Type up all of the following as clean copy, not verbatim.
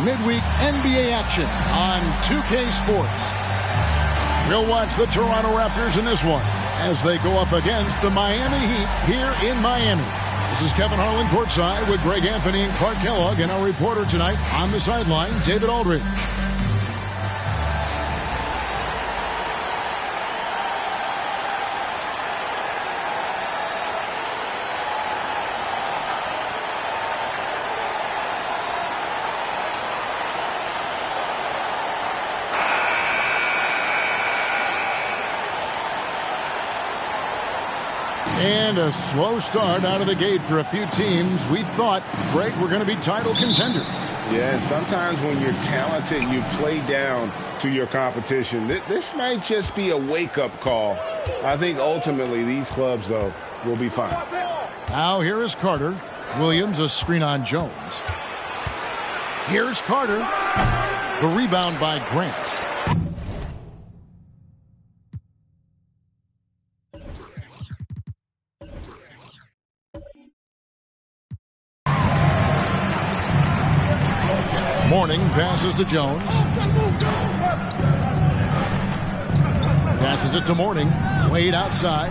midweek NBA action on 2K Sports. We'll watch the Toronto Raptors in this one as they go up against the Miami Heat here in Miami. This is Kevin Harlan courtside with Greg Anthony and Clark Kellogg, and our reporter tonight on the sideline, David Aldridge. And a slow start out of the gate for a few teams we thought, Greg, were going to be title contenders. Yeah, and sometimes when you're talented, you play down to your competition. This might just be a wake-up call. I think ultimately these clubs, though, will be fine. Now here is Carter. Williams, a screen on Jones. Here's Carter. The rebound by Grant. Morning passes to Jones. Passes it to Morning. Wade outside.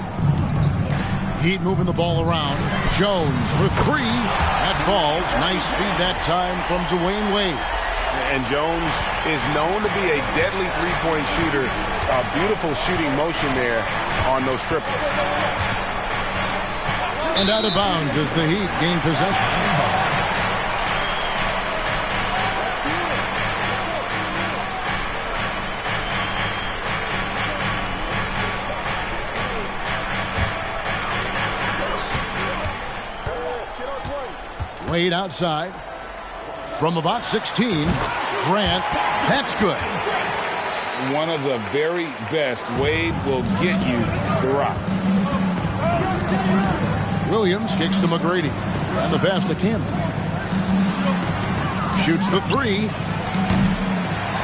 Heat moving the ball around. Jones for three. That falls. Nice speed that time from Dwayne Wade. And Jones is known to be a deadly three-point shooter. A beautiful shooting motion there on those triples. And out of bounds as the Heat gain possession. Wade outside from about 16. Grant, that's good. One of the very best. Wade will get you the rock. Williams kicks to McGrady. And the pass to Campbell. Shoots the three.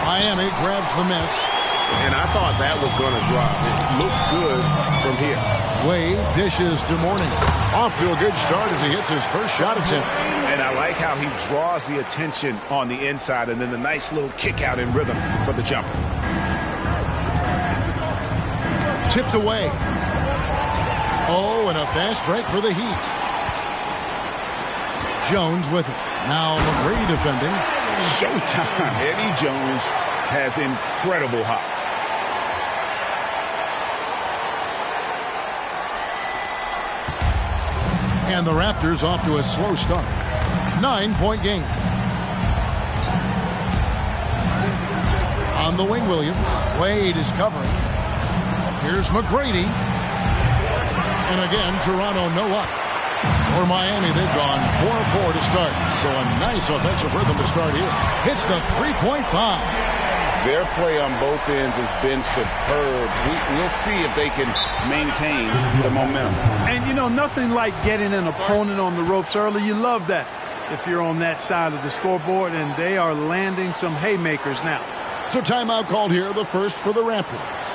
Miami grabs the miss. And I thought that was going to drop. It looked good from here. Wade dishes to Morning. Off to a good start as he hits his first shot attempt. And I like how he draws the attention on the inside and then the nice little kick out in rhythm for the jumper. Tipped away. Oh, and a fast break for the Heat. Jones with it. Now McGrady defending. Showtime. Eddie Jones has incredible hops. And the Raptors off to a slow start. 9-point game. On the wing, Williams. Wade is covering. Here's McGrady. And again, Toronto no up. For Miami, they've gone 4-4 to start. So a nice offensive rhythm to start here. Hits the three-point bomb. Their play on both ends has been superb. We'll see if they can maintain the momentum. And, you know, nothing like getting an opponent on the ropes early. You love that if you're on that side of the scoreboard, and they are landing some haymakers now. So timeout called here, the first for the Raptors.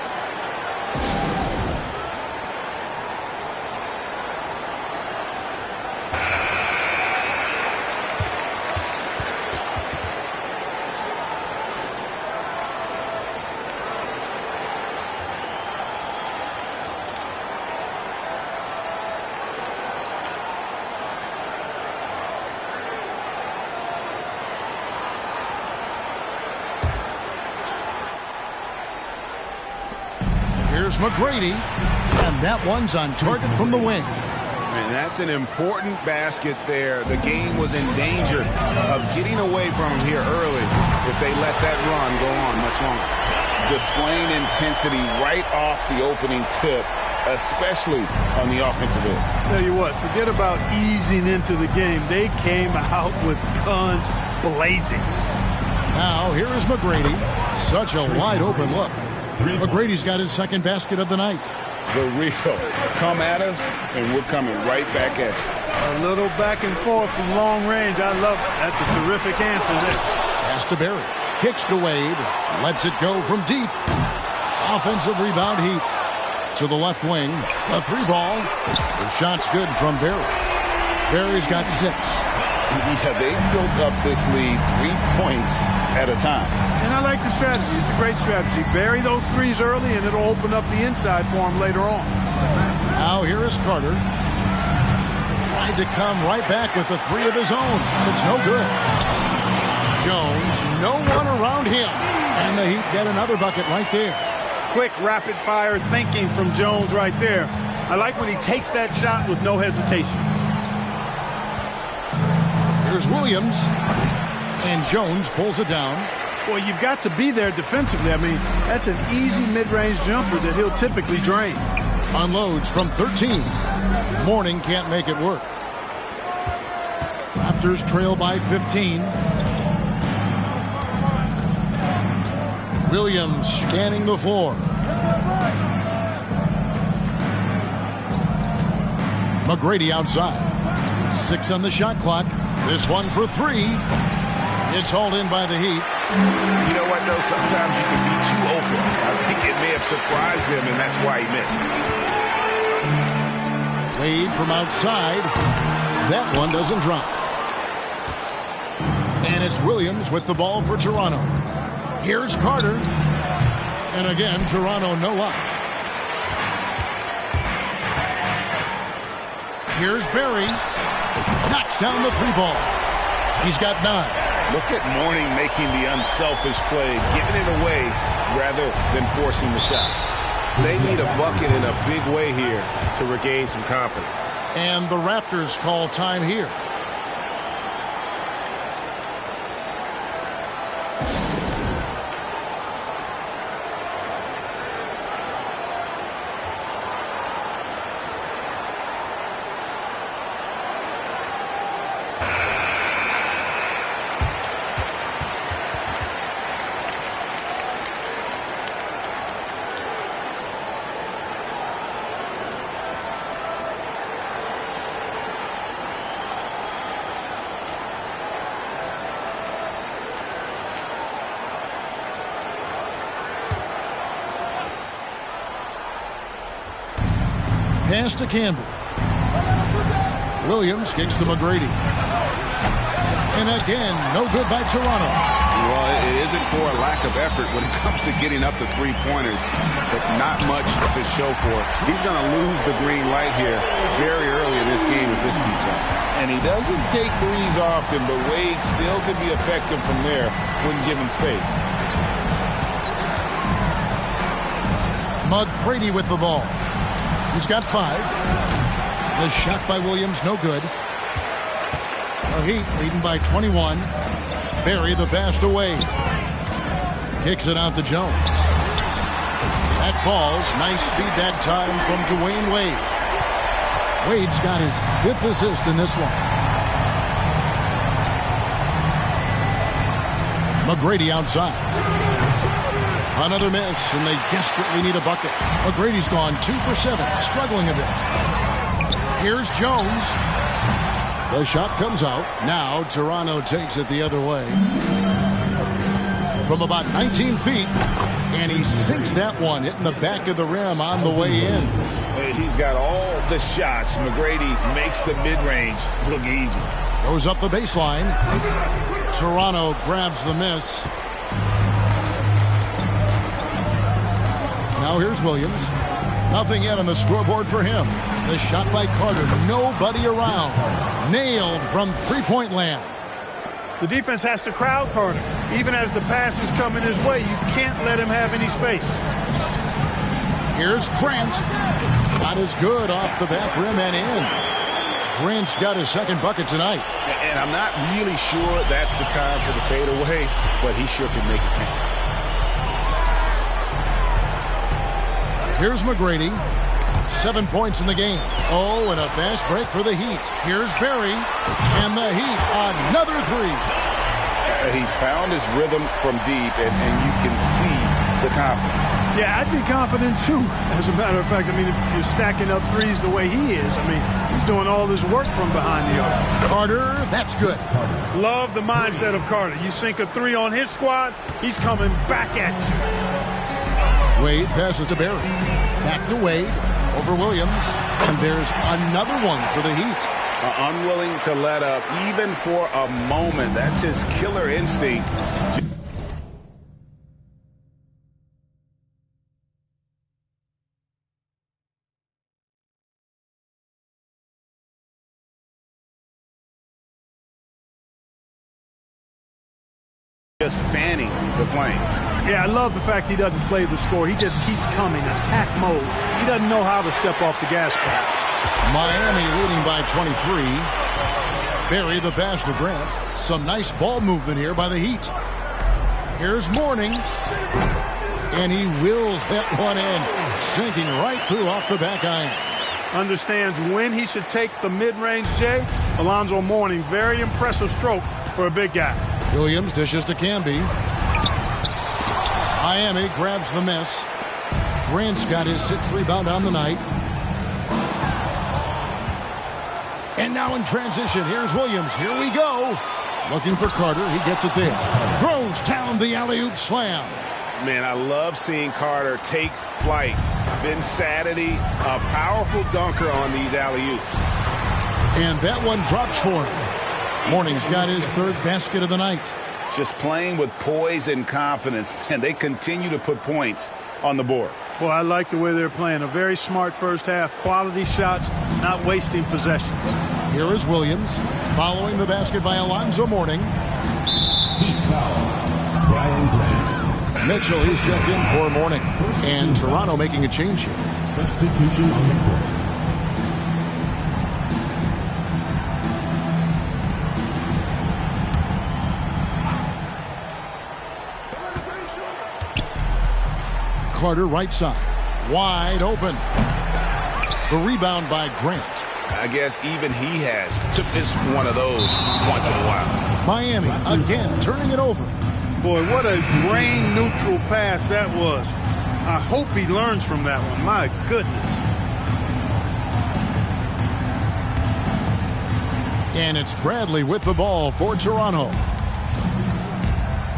Here's McGrady, and that one's on target from the wing. And that's an important basket there. The game was in danger of getting away from him here early if they let that run go on much longer. Displaying intensity right off the opening tip, especially on the offensive end. Tell you what, forget about easing into the game. They came out with guns blazing. Now, here is McGrady. Such a wide open look. McGrady's got his second basket of the night. The real. Come at us, and we're coming right back at you. A little back and forth from long range. I love it. That's a terrific answer there. Pass to Barry. Kicks to Wade. Lets it go from deep. Offensive rebound, Heat. To the left wing. A three ball. The shot's good from Barry. Barry's got 6. Yeah, they built up this lead 3 points at a time. And I like the strategy. It's a great strategy. Bury those threes early, and it'll open up the inside for him later on. Now here is Carter. Tried to come right back with the three of his own. It's no good. Jones, no one around him. And the Heat get another bucket right there. Quick, rapid-fire thinking from Jones right there. I like when he takes that shot with no hesitation. Here's Williams. And Jones pulls it down. Well, you've got to be there defensively. I mean, that's an easy mid-range jumper that he'll typically drain. Unloads from 13. Mourning can't make it work. Raptors trail by 15. Williams scanning the floor. McGrady outside. 6 on the shot clock. This one for 3. It's hauled in by the Heat. You know what, though? Sometimes you can be too open. I think it may have surprised him, and that's why he missed. Wade from outside. That one doesn't drop. And it's Williams with the ball for Toronto. Here's Carter. And again, Toronto no up. Here's Barry. Knocks down the 3-ball. He's got 9. Look at Mourning making the unselfish play, giving it away rather than forcing the shot. They need a bucket in a big way here to regain some confidence. And the Raptors call time here. Pass to Campbell. Williams kicks to McGrady. And again, no good by Toronto. Well, it isn't for a lack of effort when it comes to getting up to 3-pointers, but not much to show for it. He's going to lose the green light here very early in this game if this keeps up. And he doesn't take threes often, but Wade still can be effective from there when given space. McGrady with the ball. He's got 5. The shot by Williams, no good. The Heat leading by 21. Barry the pass to Wade. Kicks it out to Jones. That falls. Nice speed that time from Dwayne Wade. Wade's got his 5th assist in this one. McGrady outside. Another miss, and they desperately need a bucket. McGrady's gone 2 for 7, struggling a bit. Here's Jones. The shot comes out. Now Toronto takes it the other way. From about 19 feet, and he sinks that one, hitting the back of the rim on the way in. He's got all the shots. McGrady makes the mid-range look easy. Goes up the baseline. Toronto grabs the miss. Now here's Williams. Nothing yet on the scoreboard for him. The shot by Carter. Nobody around. Nailed from three-point land. The defense has to crowd Carter. Even as the pass is coming his way, you can't let him have any space. Here's Grant. Shot is good off the back rim and in. Grant's got his 2nd bucket tonight. And I'm not really sure that's the time for the fadeaway, but he sure can make it count. Here's McGrady. 7 points in the game. Oh, and a fast break for the Heat. Here's Barry. And the Heat, another 3. He's found his rhythm from deep, and you can see the confidence. Yeah, I'd be confident, too. As a matter of fact, I mean, if you're stacking up threes the way he is, I mean, he's doing all this work from behind the arc. Carter, that's good. Love the mindset of Carter. You sink a 3 on his squad, he's coming back at you. Wade passes to Barry. Back to Wade. Over Williams. And there's another one for the Heat. Unwilling to let up, even for a moment. That's his killer instinct. Just fanning the flame. Yeah, I love the fact he doesn't play the score. He just keeps coming, attack mode. He doesn't know how to step off the gas pedal. Miami leading by 23. Barry the pass to Grant. Some nice ball movement here by the Heat. Here's Mourning. And he wills that one in. Sinking right through off the back iron. Understands when he should take the mid-range, Jay. Alonzo Mourning, very impressive stroke for a big guy. Williams dishes to Camby. Miami grabs the miss. Grant's got his 6th rebound on the night. And now in transition, here's Williams. Here we go. Looking for Carter. He gets it there. Throws down the alley-oop slam. Man, I love seeing Carter take flight. Ben Saturday, a powerful dunker on these alley-oops. And that one drops for him. Mourning's got his 3rd basket of the night. Just playing with poise and confidence, and they continue to put points on the board. Well, I like the way they're playing. A very smart first half. Quality shots, not wasting possessions. Here is Williams, following the basket by Alonzo Mourning. Heat foul, Brian Grant. Mitchell, he's checked in for Mourning. And Toronto making a change here. Substitution on the court. Carter right side. Wide open. The rebound by Grant. I guess even he has to miss one of those once in a while. Miami again turning it over. Boy, what a grain-neutral pass that was. I hope he learns from that one. My goodness. And it's Bradley with the ball for Toronto.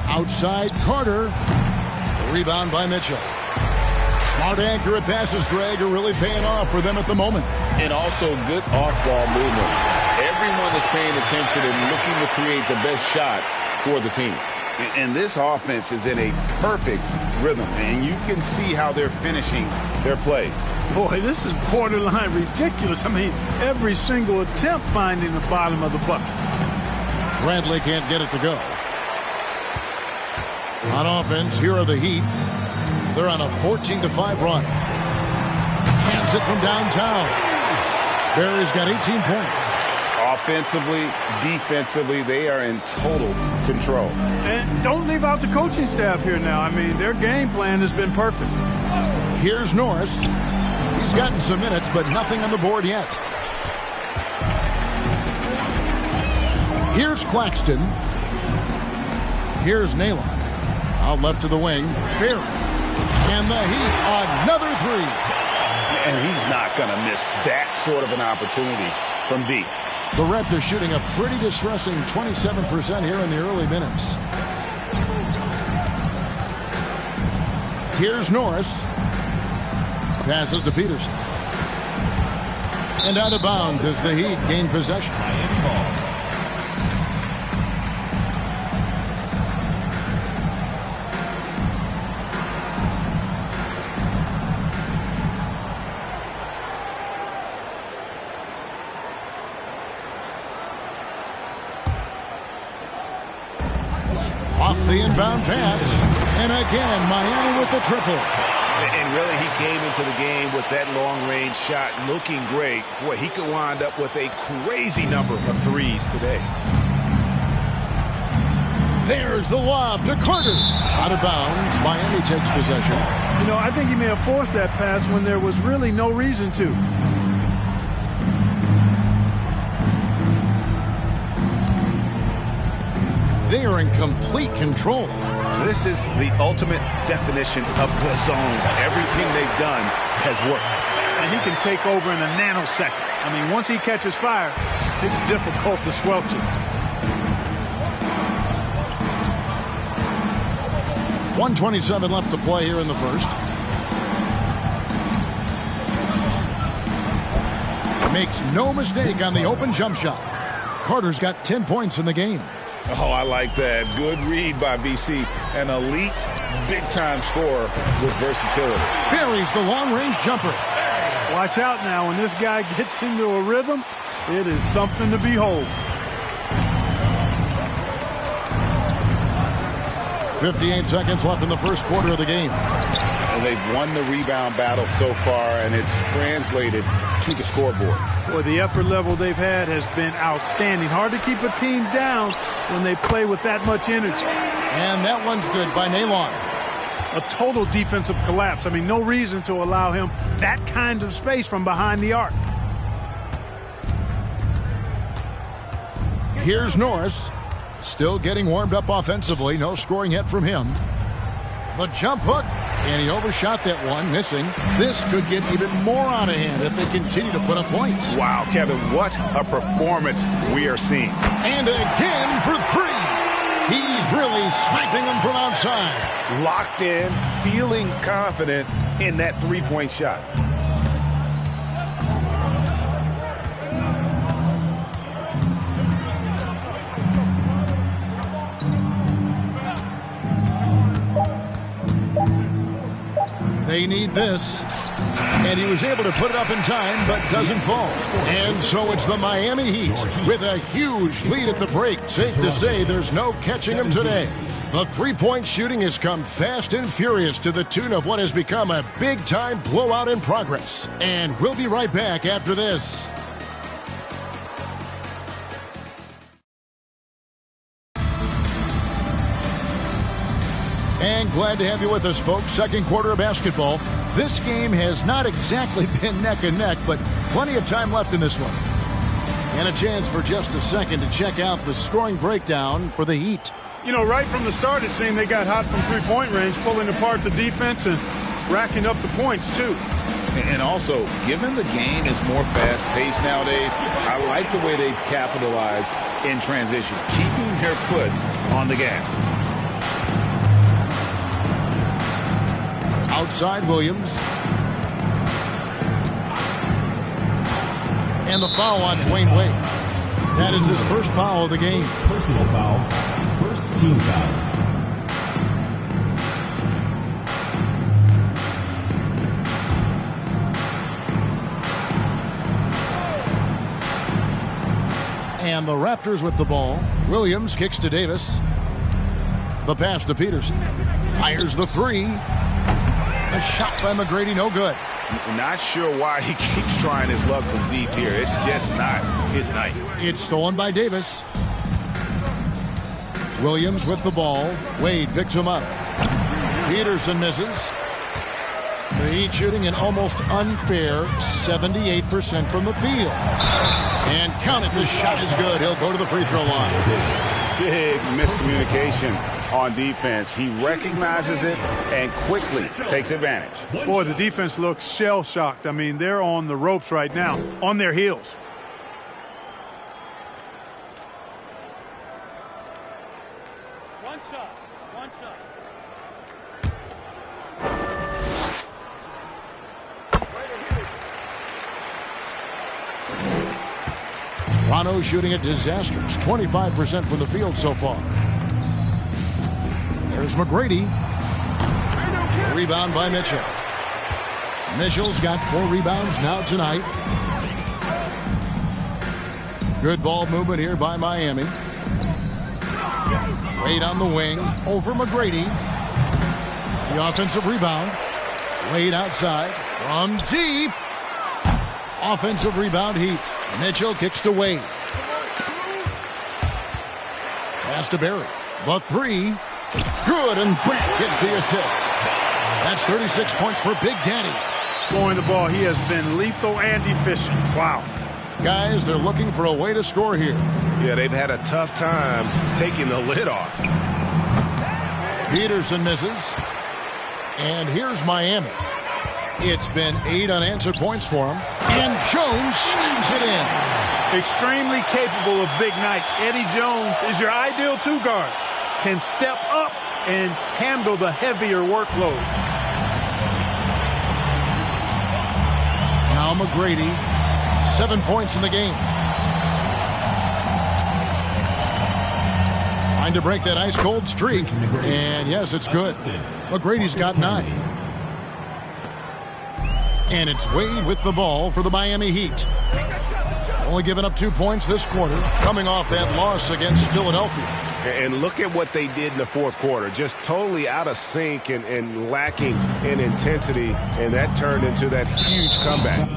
Outside Carter. The rebound by Mitchell. Smart, accurate passes, Greg, are really paying off for them at the moment. And also good off-ball movement. Everyone is paying attention and looking to create the best shot for the team. And this offense is in a perfect rhythm, and you can see how they're finishing their play. Boy, this is borderline ridiculous. I mean, every single attempt finding the bottom of the bucket. Bradley can't get it to go. On offense, here are the Heat. They're on a 14-5 run. Cans it from downtown. Barry's got 18 points. Offensively, defensively, they are in total control. And don't leave out the coaching staff here now. I mean, their game plan has been perfect. Here's Norris. He's gotten some minutes, but nothing on the board yet. Here's Claxton. Here's Naylor. Out left to the wing. Barry. And the Heat, another three. And he's not going to miss that sort of an opportunity from deep. The Raptors shooting a pretty distressing 27% here in the early minutes. Here's Norris. Passes to Peterson. And out of bounds as the Heat gain possession. Miami ball. Off the inbound pass. And again, Miami with the triple. And really, he came into the game with that long-range shot looking great. Boy, he could wind up with a crazy number of threes today. There's the lob to Carter. Out of bounds. Miami takes possession. You know, I think he may have forced that pass when there was really no reason to. They are in complete control. This is the ultimate definition of the zone. Everything they've done has worked. And he can take over in a nanosecond. I mean, once he catches fire, it's difficult to squelch it. 1:27 left to play here in the first. Makes no mistake on the open jump shot. Carter's got 10 points in the game. Oh, I like that. Good read by VC. An elite, big-time scorer with versatility. Buries the long-range jumper. Watch out now. When this guy gets into a rhythm, it is something to behold. 58 seconds left in the first quarter of the game. And they've won the rebound battle so far, and it's translated to the scoreboard. Well, the effort level they've had has been outstanding. Hard to keep a team down when they play with that much energy. And that one's good by Nalon. A total defensive collapse. I mean, no reason to allow him that kind of space from behind the arc. Here's Norris. Still getting warmed up offensively. No scoring yet from him. The jump hook. And he overshot that one, missing. This could get even more out of hand if they continue to put up points. Wow, Kevin, what a performance we are seeing. And again for three. He's really sniping them from outside. Locked in, feeling confident in that three-point shot. They need this. And he was able to put it up in time, but doesn't fall. And so it's the Miami Heat with a huge lead at the break. Safe to say there's no catching them today. The three-point shooting has come fast and furious to the tune of what has become a big-time blowout in progress. And we'll be right back after this. And glad to have you with us, folks. Second quarter of basketball. This game has not exactly been neck and neck, but plenty of time left in this one. And a chance for just a second to check out the scoring breakdown for the Heat. You know, right from the start, it seemed they got hot from three-point range, pulling apart the defense and racking up the points, too. And also, given the game is more fast-paced nowadays, I like the way they've capitalized in transition, keeping their foot on the gas. Outside Williams. And the foul on Dwayne Wade. That is his first foul of the game. Personal foul. First team foul. And the Raptors with the ball. Williams kicks to Davis. The pass to Peterson. Fires the three. A shot by McGrady, no good. Not sure why he keeps trying his luck from deep here. It's just not his night. It's stolen by Davis. Williams with the ball. Wade picks him up. Peterson misses. The Heat shooting an almost unfair 78% from the field. And count it, this shot is good. He'll go to the free throw line. Big miscommunication on defense. He recognizes it and quickly takes advantage. Boy, the defense looks shell-shocked. I mean, they're on the ropes right now, on their heels. One shot. One shot. Toronto shooting a disastrous 25% from the field so far. There's McGrady. Rebound by Mitchell. Mitchell's got 4 rebounds now tonight. Good ball movement here by Miami. Wade on the wing. Over McGrady. The offensive rebound. Wade outside. From deep. Offensive rebound Heat. Mitchell kicks to Wade. Pass to Barry. The three. Good, and Grant gets the assist. That's 36 points for Big Daddy. Scoring the ball, he has been lethal and efficient. Wow. Guys, they're looking for a way to score here. Yeah, they've had a tough time taking the lid off. Peterson misses. And here's Miami. It's been 8 unanswered points for him. And Jones slams it in. Extremely capable of big nights. Eddie Jones is your ideal two guard. Can step up and handle the heavier workload. Now McGrady 7 points in the game. Trying to break that ice-cold streak. And yes, it's good. McGrady's got 9. And it's Wade with the ball for the Miami Heat. Only giving up 2 points this quarter, coming off that loss against Philadelphia. And look at what they did in the fourth quarter. Just totally out of sync and lacking in intensity. And that turned into that huge comeback.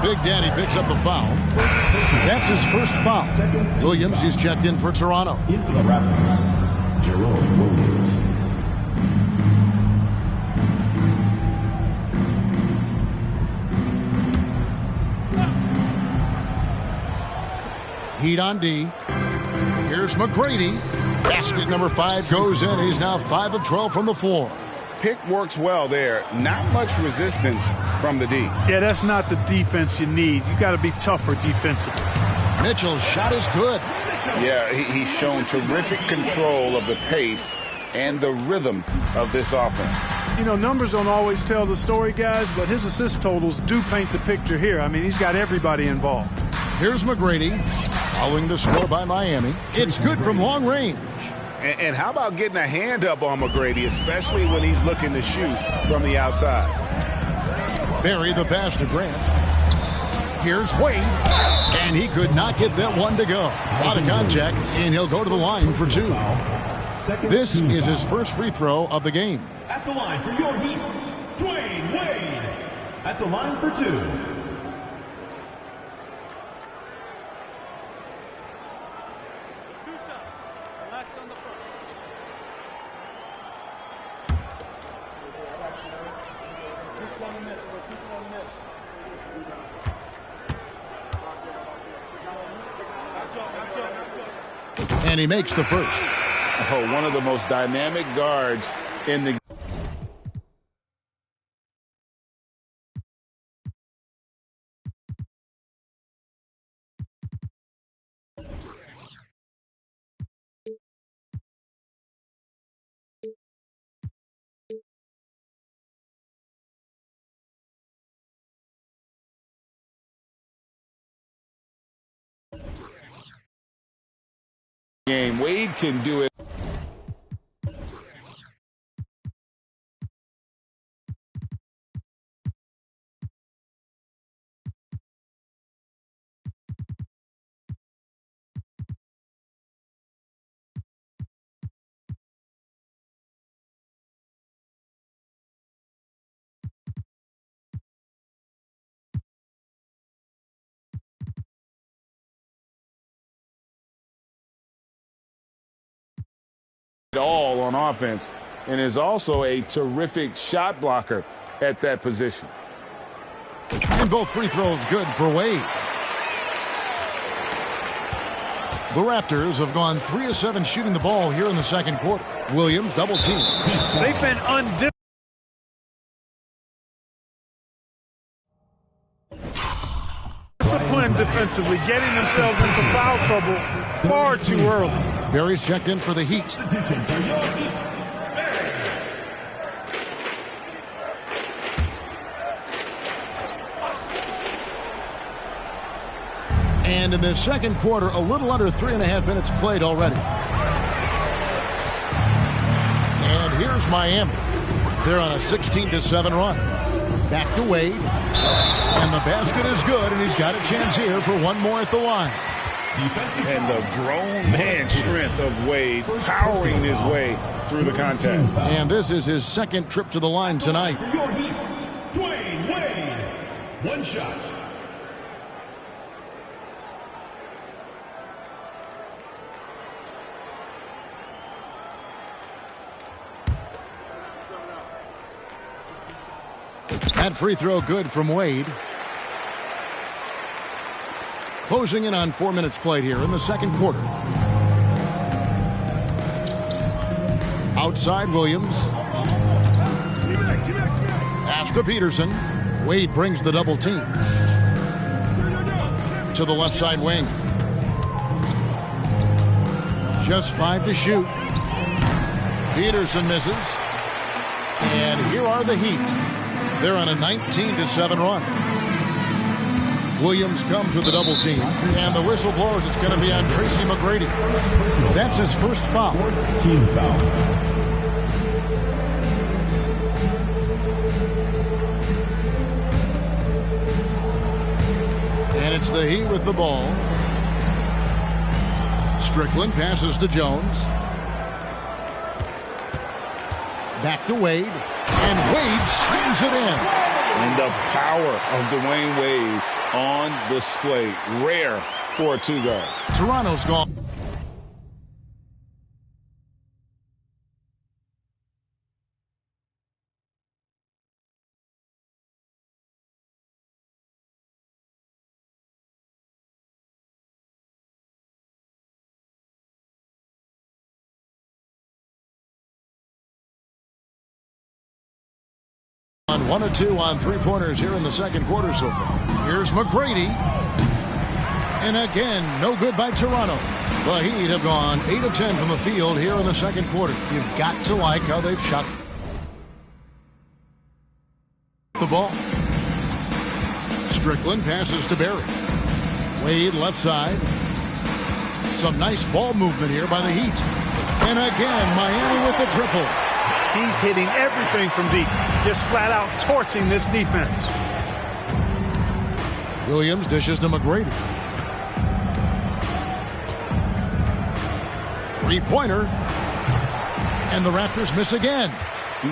Big Daddy picks up the foul. That's his first foul. Williams is checked in for Toronto. In for the Raptors, Jerome Williams. Heat on D. Here's McGrady. Basket number 5 goes in. He's now 5 of 12 from the floor. Pick works well there. Not much resistance from the D. Yeah, that's not the defense you need. You got to be tougher defensively. Mitchell's shot is good. Yeah, he's shown terrific control of the pace and the rhythm of this offense. You know, numbers don't always tell the story, guys, but his assist totals do paint the picture here. I mean, he's got everybody involved. Here's McGrady. Following the score by Miami. It's good from long range. And how about getting a hand up on McGrady, especially when he's looking to shoot from the outside? Barry the pass to Grant. Here's Wade. And he could not get that one to go. Out of contact, and he'll go to the line for 2. This is his first free throw of the game. At the line for your Heat, Dwayne Wade. At the line for 2. 2 shots. Relax on the first. Push on the net. Push on the net. And he makes the first. Oh, one of the most dynamic guards in the game. Wade can do it. All on offense, and is also a terrific shot blocker at that position. And both free throws good for Wade. The Raptors have gone 3 of 7 shooting the ball here in the second quarter. Williams double team. They've been undisciplined defensively, getting themselves into foul trouble far too early. Barry's checked in for the Heat. Substitution for your Heat, And in the second quarter, a little under 3.5 minutes played already. And here's Miami. They're on a 16-7 run. Back to Wade. And the basket is good, and he's got a chance here for one more at the line. And the grown man strength of Wade powering his way through the contact. And this is his second trip to the line tonight. for your Heat, Dwayne Wade. One shot. That free throw good from Wade. Closing in on 4 minutes played here in the second quarter. Outside Williams. Pass to Peterson. Wade brings the double team. To the left side wing. Just 5 to shoot. Peterson misses. And here are the Heat. They're on a 19-7 run. Williams comes with the double team. And the whistle blows. It's going to be on Tracy McGrady. That's his first foul. Team foul. And it's the Heat with the ball. Strickland passes to Jones. Back to Wade. And Wade slams it in. And the power of Dwayne Wade on display. Rare for a two-guard. Toronto's gone. On 1 of 2 on three-pointers here in the second quarter so far. Here's McGrady. And again, no good by Toronto. The Heat have gone 8 of 10 from the field here in the second quarter. You've got to like how they've shot the ball. Strickland passes to Barry. Wade left side. Some nice ball movement here by the Heat. And again, Miami with the triple. He's hitting everything from deep. Just flat out torching this defense. Williams dishes to McGrady. Three-pointer. And the Raptors miss again.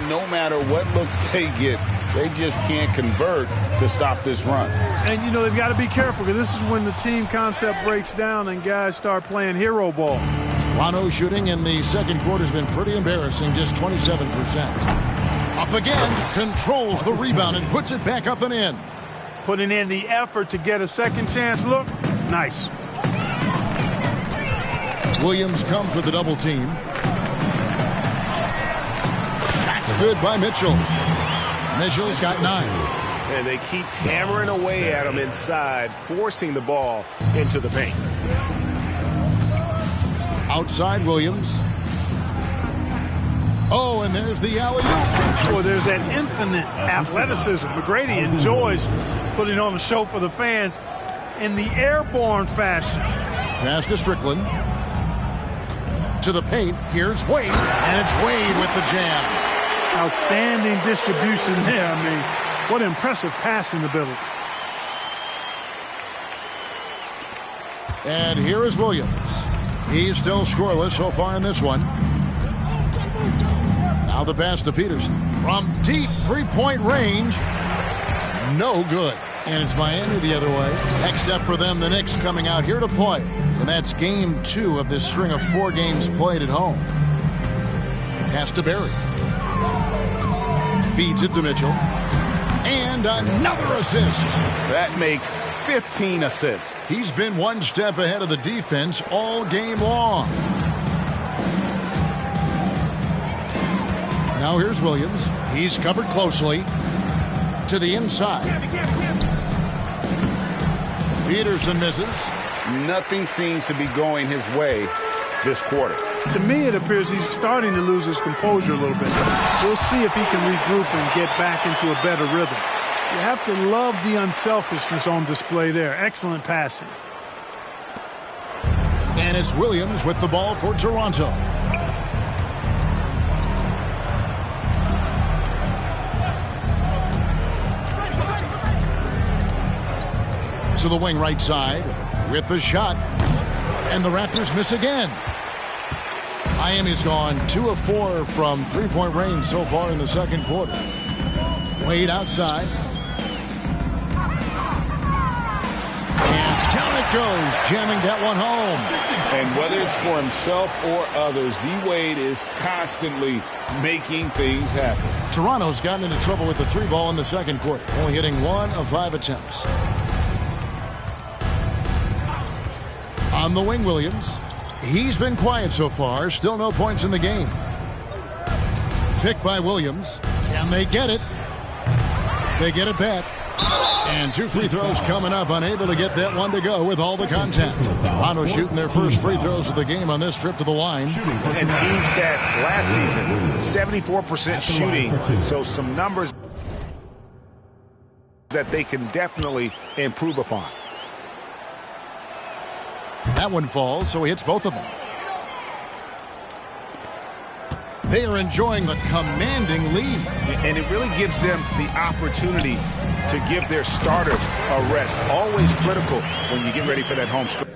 No matter what looks they get, they just can't convert to stop this run. And, you know, they've got to be careful because this is when the team concept breaks down and guys start playing hero ball. Toronto shooting in the second quarter has been pretty embarrassing, just 27%. Up again, controls the rebound and puts it back up and in. Putting in the effort to get a second chance look. Nice. Williams comes with the double team. That's good by Mitchell. Mitchell's got 9. And they keep hammering away at him inside, forcing the ball into the paint. Outside Williams. Oh, and there's the alley-oop. Well, there's that infinite athleticism. McGrady enjoys putting on a show for the fans in the airborne fashion. Pass to Strickland. To the paint. Here's Wade. And it's Wade with the jam. Outstanding distribution there. I mean, what impressive passing ability. And here is Williams. He's still scoreless so far in this one. Now the pass to Peterson. From deep three-point range. No good. And it's Miami the other way. Next step for them, the Knicks coming out here to play. And that's game 2 of this string of 4 games played at home. Pass to Barry. Feeds it to Mitchell. And another assist. That makes 15 assists. He's been one step ahead of the defense all game long. Now here's Williams. He's covered closely. To the inside. Peterson misses. Nothing seems to be going his way this quarter. To me, it appears he's starting to lose his composure a little bit. We'll see if he can regroup and get back into a better rhythm. You have to love the unselfishness on display there. Excellent passing. And it's Williams with the ball for Toronto. To the wing right side with the shot. And the Raptors miss again. Miami's gone 2 of 4 from three-point range so far in the second quarter. Wade outside. And down it goes, jamming that one home. And whether it's for himself or others, D-Wade is constantly making things happen. Toronto's gotten into trouble with the 3-ball in the second quarter, only hitting 1 of 5 attempts. On the wing, Williams. He's been quiet so far. Still no points in the game. Picked by Williams. Can they get it? They get it back. And 2 free throws coming up. Unable to get that one to go with all the contact. Toronto shooting their first free throws of the game on this trip to the line. And team stats last season, 74% shooting. So some numbers that they can definitely improve upon. That one falls, so he hits both of them. They are enjoying the commanding lead. And it really gives them the opportunity to give their starters a rest. Always critical when you get ready for that home stretch.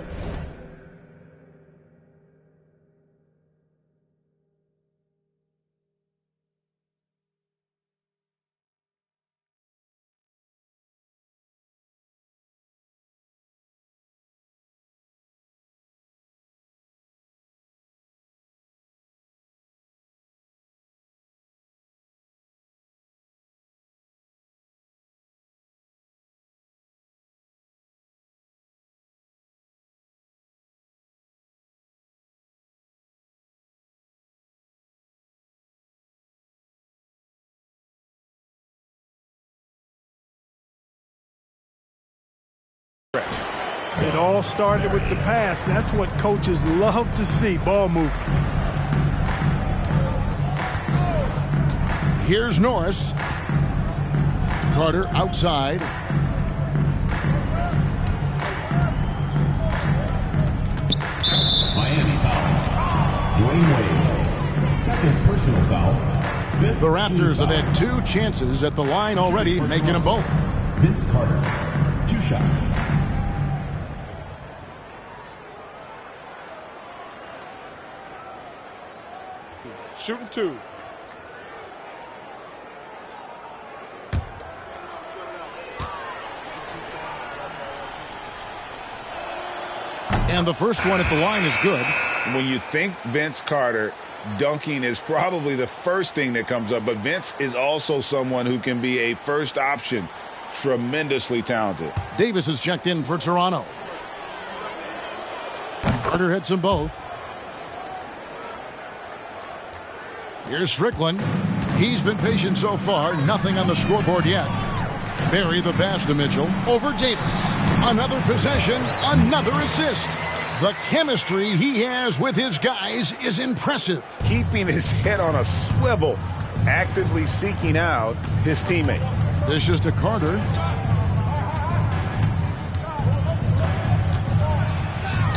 It all started with the pass. That's what coaches love to see, ball movement. Here's Norris. Carter outside. Miami foul. Dwayne Wade. Second personal foul. The Raptors have had 2 chances at the line already, making them both. Vince Carter. 2 shots. Shooting 2. And the first one at the line is good. When you think Vince Carter, dunking is probably the first thing that comes up. But Vince is also someone who can be a first option. Tremendously talented. Davis is checked in for Toronto. Carter hits them both. Here's Strickland. He's been patient so far. Nothing on the scoreboard yet. Barry the pass to Mitchell. Over Davis. Another possession. Another assist. The chemistry he has with his guys is impressive. Keeping his head on a swivel. Actively seeking out his teammate. This is to Carter.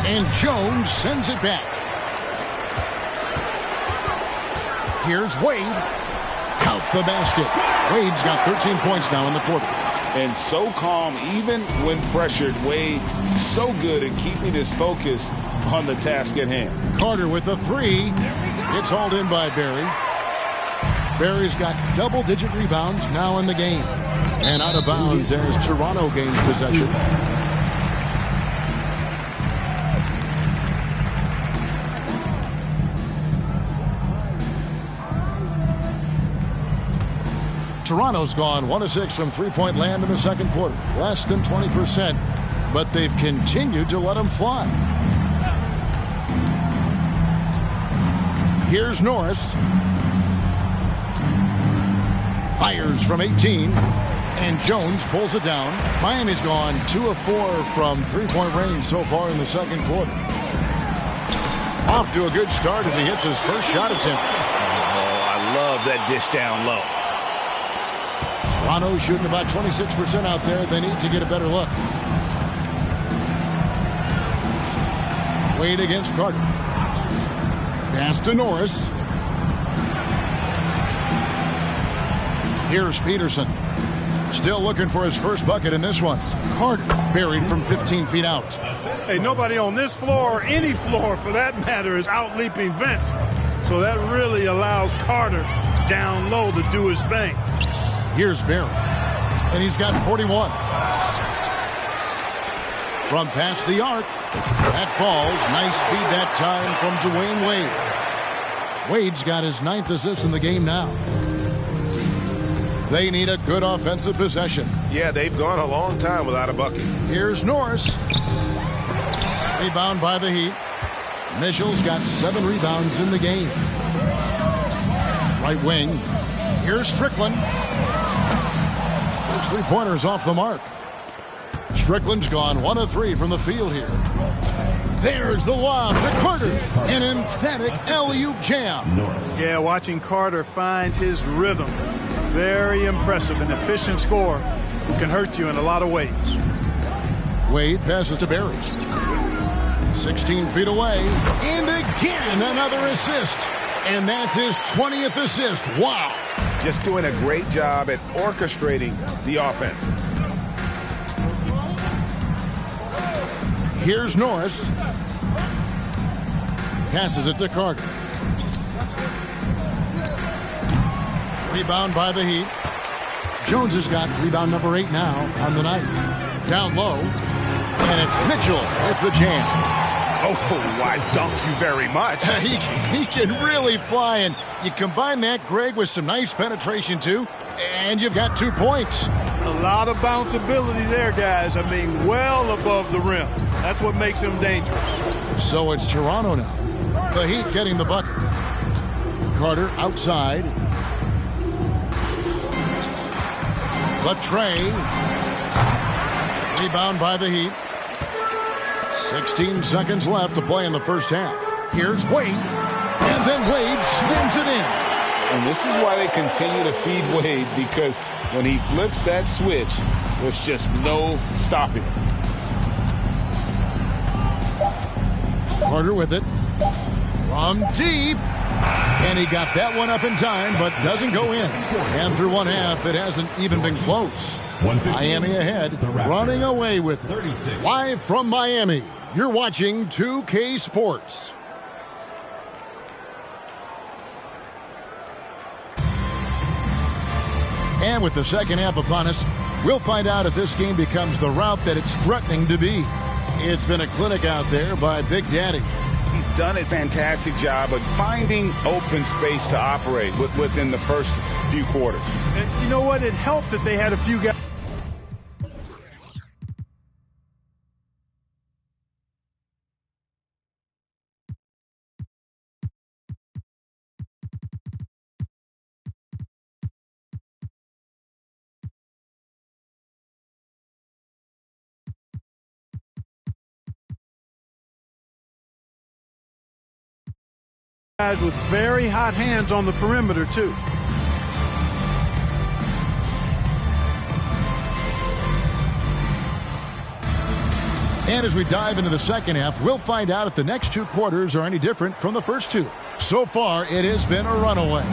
And Jones sends it back. Here's Wade. Count the basket. Wade's got 13 points now in the quarter. And so calm even when pressured. Wade so good at keeping his focus on the task at hand. Carter with the 3. It's hauled in by Barry. Barry's got double-digit rebounds now in the game. And out of bounds as Toronto gains possession. Toronto's gone 1 of 6 from three-point land in the second quarter. Less than 20%, but they've continued to let them fly. Here's Norris. Fires from 18. And Jones pulls it down. Miami's gone 2 of 4 from three-point range so far in the second quarter. Off to a good start as he hits his first shot attempt. Oh, I love that dish down low. Toronto shooting about 26% out there. They need to get a better look. Wade against Carter. Pass to Norris. Here's Peterson. Still looking for his first bucket in this one. Carter buried from 15 feet out. Hey, nobody on this floor or any floor for that matter is out-leaping Vince. So that really allows Carter down low to do his thing. Here's Barry. And he's got 41. From past the arc. That falls. Nice feed that time from Dwayne Wade. Wade's got his 9th assist in the game now. They need a good offensive possession. Yeah, they've gone a long time without a bucket. Here's Norris. Rebound by the Heat. Mitchell's got 7 rebounds in the game. Right wing. Here's Strickland. Those three-pointers off the mark. Strickland's gone 1 of 3 from the field here. There's the lob to Carter. An emphatic alley-oop jam. Yeah, watching Carter find his rhythm. Very impressive. An efficient score can hurt you in a lot of ways. Wade passes to Barry. 16 feet away. And again, another assist. And that's his 20th assist. Wow. Just doing a great job at orchestrating the offense. Here's Norris. Passes it to Carter. Rebound by the Heat. Jones has got rebound number 8 now on the night. Down low. And it's Mitchell with the jam. Oh, I dunk you very much. He can really fly, and you combine that, Greg, with some nice penetration, too, and you've got 2 points. A lot of bounceability there, guys. I mean, well above the rim. That's what makes him dangerous. So it's Toronto now. The Heat getting the bucket. Carter outside. Latrey. Rebound by the Heat. 16 seconds left to play in the first half. Here's Wade. And then Wade slams it in. And this is why they continue to feed Wade, because when he flips that switch, there's just no stopping it. Carter with it. From deep. And he got that one up in time, but doesn't go in. And through one half, it hasn't even been close. Miami ahead, running away with it. Live from Miami, you're watching 2K Sports. And with the second half upon us, we'll find out if this game becomes the route that it's threatening to be. It's been a clinic out there by Big Daddy. He's done a fantastic job of finding open space to operate within the first few quarters. And you know what? It helped that they had a few guys. Guys with very hot hands on the perimeter, too. And as we dive into the second half, we'll find out if the next two quarters are any different from the first two. So far, it has been a runaway.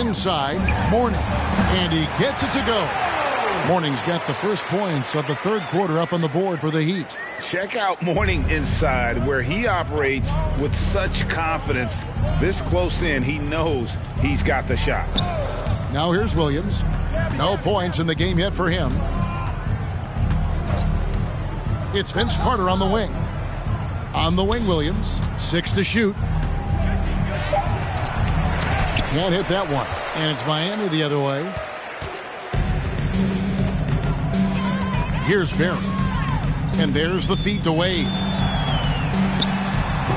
Inside, Mourning. And he gets it to go. Mourning's got the first points of the third quarter up on the board for the Heat. Check out Mourning inside, where he operates with such confidence. This close in, he knows he's got the shot. Now here's Williams. No points in the game yet for him. It's Vince Carter on the wing. On the wing, Williams. 6 to shoot. Can't hit that one. And it's Miami the other way. Here's Barry. And there's the feed to Wade.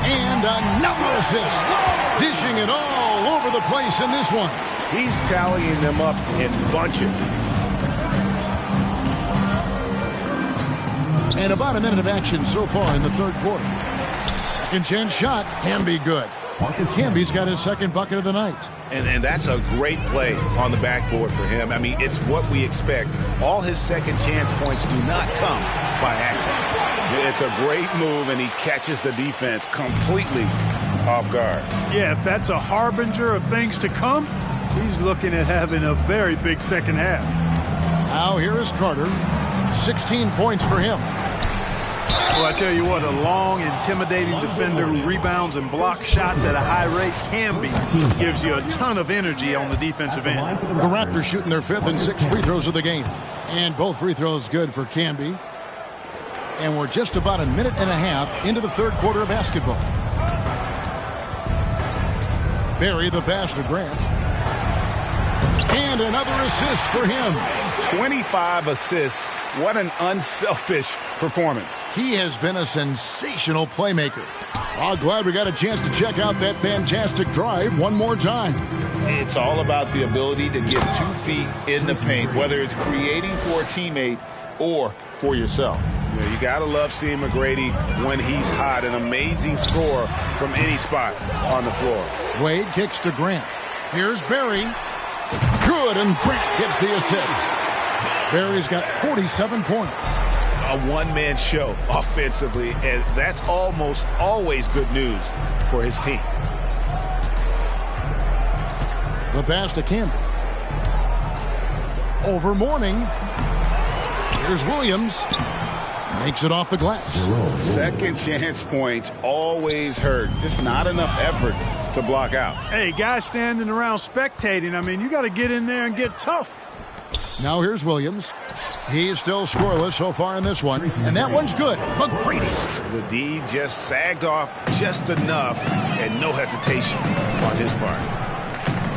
And another assist. Dishing it all over the place in this one. He's tallying them up in bunches. And about a minute of action so far in the third quarter. Second chance shot can be good. Camby's got his second bucket of the night. And that's a great play on the backboard for him. I mean, it's what we expect. All his second chance points do not come by accident. It's a great move, and he catches the defense completely off guard. Yeah, if that's a harbinger of things to come, he's looking at having a very big second half. Now here is Carter. 16 points for him. Well, I tell you what, a long, intimidating defender who rebounds and blocks shots at a high rate gives you a ton of energy on the defensive end. The Raptors shooting their fifth and sixth free throws of the game. And both free throws good for Camby. And we're just about a minute and a half into the third quarter of basketball. Barry the pass to Grant. And another assist for him. 25 assists. What an unselfish performance. He has been a sensational playmaker. Oh, glad we got a chance to check out that fantastic drive one more time. It's all about the ability to get 2 feet in the paint, whether it's creating for a teammate or for yourself. Yeah, you got to love seeing McGrady when he's hot. An amazing score from any spot on the floor. Wade kicks to Grant. Here's Barry. Good, and Grant gets the assist. Barry's got 47 points. A one-man show offensively, and that's almost always good news for his team. The pass to Camby. Over Mourning. Here's Williams. Makes it off the glass. Second chance points always hurt. Just not enough effort to block out. Hey, guys standing around spectating, I mean, you got to get in there and get tough. Now here's Williams. He's still scoreless so far in this one. And that one's good. McGrady. The D just sagged off just enough, and no hesitation on his part.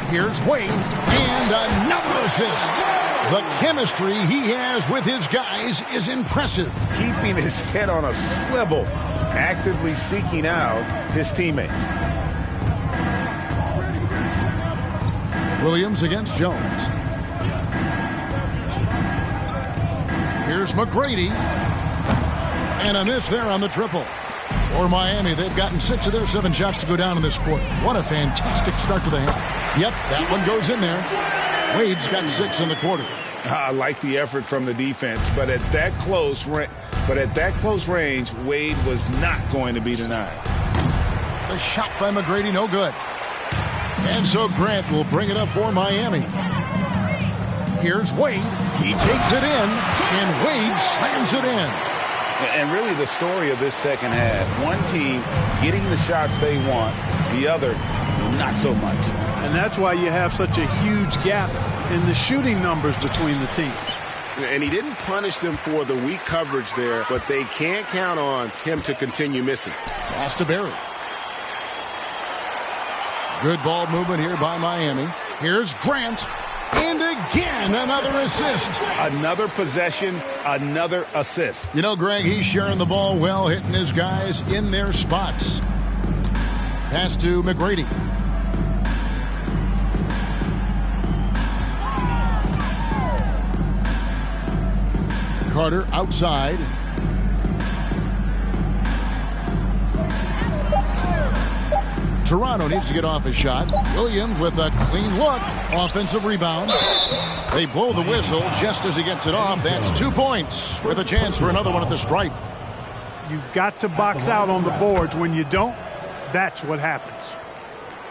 Here's Wade. And another assist. The chemistry he has with his guys is impressive. Keeping his head on a swivel, actively seeking out his teammate. Williams against Jones. Here's McGrady. And a miss there on the triple. For Miami, they've gotten 6 of their 7 shots to go down in this quarter. What a fantastic start to the half. Yep, that one goes in there. Wade's got 6 in the quarter. I like the effort from the defense, but at that close range, Wade was not going to be denied. The shot by McGrady, no good. And so Grant will bring it up for Miami. Here's Wade. He takes it in, and Wade slams it in. And really the story of this second half, one team getting the shots they want, the other not so much. And that's why you have such a huge gap in the shooting numbers between the teams. And he didn't punish them for the weak coverage there, but they can't count on him to continue missing. Pass to Barry. Good ball movement here by Miami. Here's Grant. And again, another assist. Another possession, another assist. You know, Greg, he's sharing the ball well, hitting his guys in their spots. Pass to McGrady. Carter outside. Toronto needs to get off his shot. Williams with a clean look. Offensive rebound. They blow the whistle just as he gets it off. That's 2 points with a chance for another one at the stripe. You've got to box out on the boards. When you don't, that's what happens.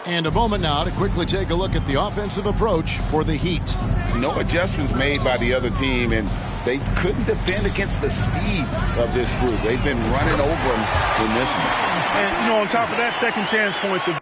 And a moment now to quickly take a look at the offensive approach for the Heat. No adjustments made by the other team, and they couldn't defend against the speed of this group. They've been running over them in this one. And, you know, on top of that, second chance points have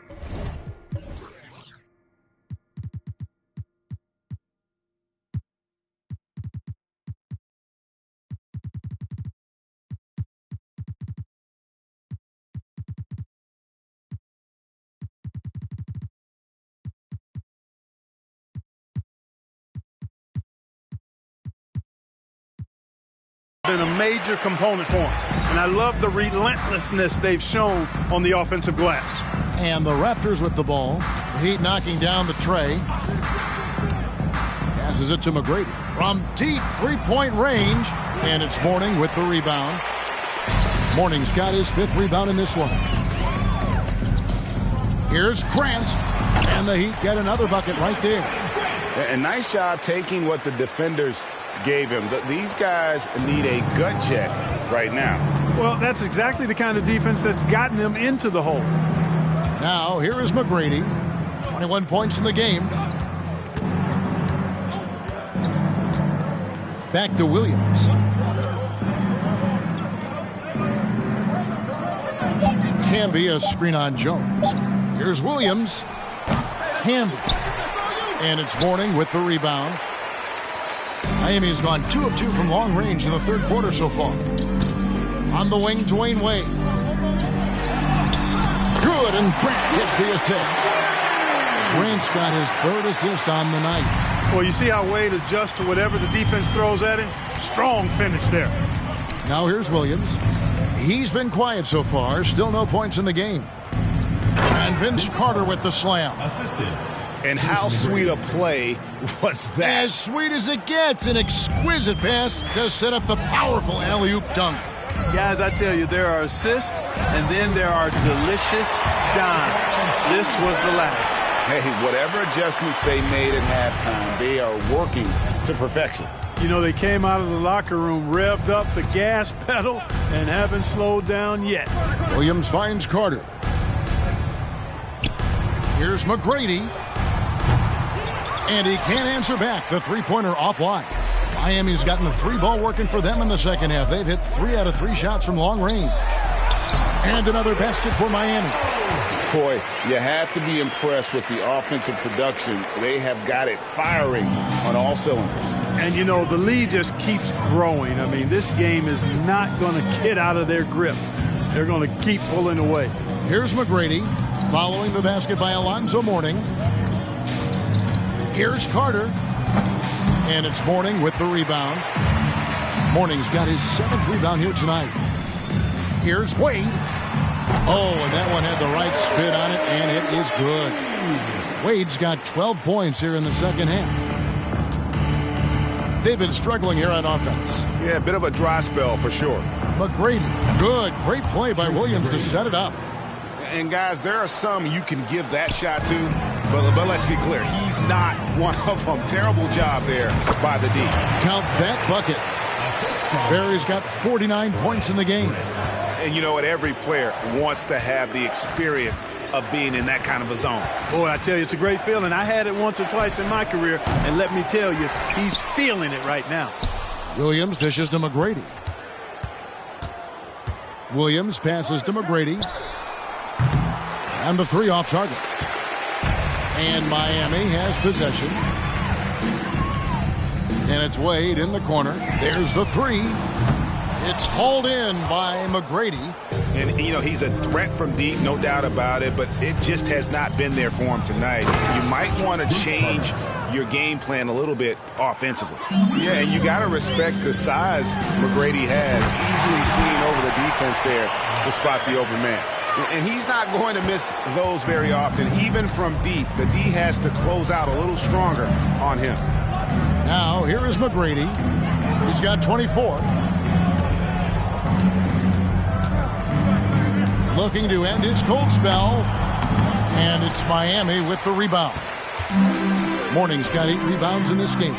been a major component for them. And I love the relentlessness they've shown on the offensive glass. And the Raptors with the ball. The Heat knocking down the tray. Passes it to McGrady. From deep three-point range. And it's Mourning with the rebound. Mourning's got his 5th rebound in this one. Here's Grant. And the Heat get another bucket right there. A nice job taking what the defenders gave him. These guys need a gut check right now. Well, that's exactly the kind of defense that's gotten them into the hole. Now, here is McGrady. 21 points in the game. Back to Williams. Can be a screen on Jones. Here's Williams. Can be. And it's Mourning with the rebound. Miami has gone 2 of 2 from long range in the third quarter so far. On the wing, Dwayne Wade. Good, and Grant gets the assist. Grant's got his 3rd assist on the night. Well, you see how Wade adjusts to whatever the defense throws at him? Strong finish there. Now here's Williams. He's been quiet so far. Still no points in the game. And Vince Carter with the slam. Assistant. And how sweet a play was that? As sweet as it gets. An exquisite pass to set up the powerful alley-oop dunk. Guys, I tell you, there are assists, and then there are delicious dimes. This was the latter. Hey, whatever adjustments they made at halftime, they are working to perfection. You know, they came out of the locker room, revved up the gas pedal, and haven't slowed down yet. Williams finds Carter. Here's McGrady. And he can't answer back. The three-pointer offline. Miami's gotten the 3-ball working for them in the second half. They've hit 3 out of 3 shots from long range. And another basket for Miami. Boy, you have to be impressed with the offensive production. They have got it firing on all cylinders. And, you know, the lead just keeps growing. I mean, this game is not going to get out of their grip. They're going to keep pulling away. Here's McGrady following the basket by Alonzo Mourning. Here's Carter. And it's Mourning with the rebound. Mourning's got his 7th rebound here tonight. Here's Wade. Oh, and that one had the right spin on it, and it is good. Wade's got 12 points here in the second half. They've been struggling here on offense. Yeah, a bit of a dry spell for sure. McGrady, great play by Williams to set it up. And guys, there are some you can give that shot to, but let's be clear, he's not one of them. Terrible job there by the D. Count that bucket. Barry's got 49 points in the game. And you know what? Every player wants to have the experience of being in that kind of a zone. Boy, I tell you, it's a great feeling. I had it once or twice in my career, and let me tell you, he's feeling it right now. Williams dishes to McGrady. Williams passes to McGrady. And the three off target. And Miami has possession. And it's Wade in the corner. There's the three. It's hauled in by McGrady. And, you know, he's a threat from deep, no doubt about it, but it just has not been there for him tonight. You might want to change your game plan a little bit offensively. Yeah, and you got to respect the size McGrady has. Easily seen over the defense there to spot the open man. And he's not going to miss those very often, even from deep. The D has to close out a little stronger on him. Now, here is McGrady. He's got 24. Looking to end his cold spell. And it's Miami with the rebound. Morning's got 8 rebounds in this game.